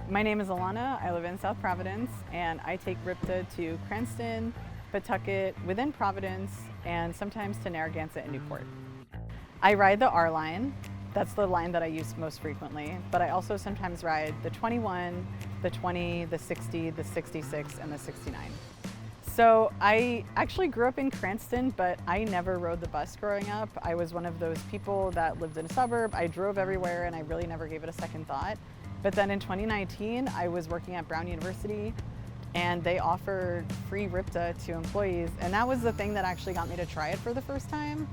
My name is Alana. I live in South Providence, and I take RIPTA to Cranston, Pawtucket, within Providence, and sometimes to Narragansett and Newport. I ride the R line. That's the line that I use most frequently, but I also sometimes ride the 21, the 20, the 60, the 66, and the 69. So I actually grew up in Cranston, but I never rode the bus growing up. I was one of those people that lived in a suburb. I drove everywhere and I really never gave it a second thought. But then in 2019, I was working at Brown University and they offered free RIPTA to employees. And that was the thing that actually got me to try it for the first time.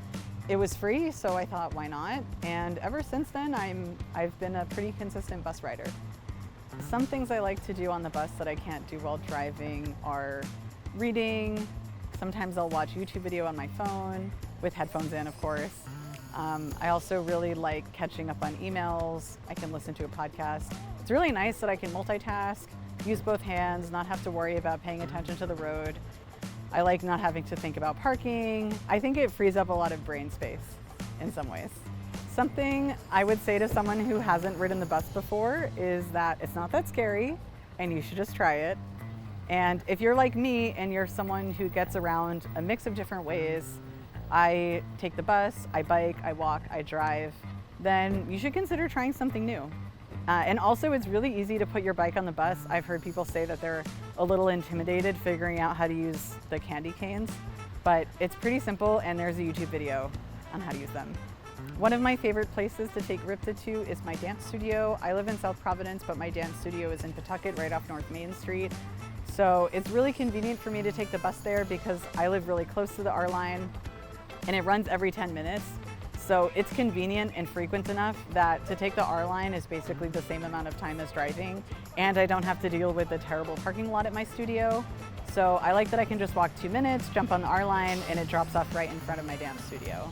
It was free, so I thought, why not? And ever since then, I've been a pretty consistent bus rider. Some things I like to do on the bus that I can't do while driving are reading. Sometimes I'll watch YouTube video on my phone, with headphones in, of course. I also really like catching up on emails. I can listen to a podcast. It's really nice that I can multitask, use both hands, not have to worry about paying attention to the road. I like not having to think about parking. I think it frees up a lot of brain space in some ways. Something I would say to someone who hasn't ridden the bus before is that it's not that scary and you should just try it. And if you're like me and you're someone who gets around a mix of different ways, I take the bus, I bike, I walk, I drive, then you should consider trying something new. And also it's really easy to put your bike on the bus. I've heard people say that they're a little intimidated figuring out how to use the candy canes, but it's pretty simple and there's a YouTube video on how to use them. One of my favorite places to take RIPTA to is my dance studio. I live in South Providence, but my dance studio is in Pawtucket, right off North Main Street. So it's really convenient for me to take the bus there because I live really close to the R line and it runs every 10 minutes. So it's convenient and frequent enough that to take the R line is basically the same amount of time as driving, and I don't have to deal with the terrible parking lot at my studio. So I like that I can just walk 2 minutes, jump on the R line, and it drops off right in front of my dance studio.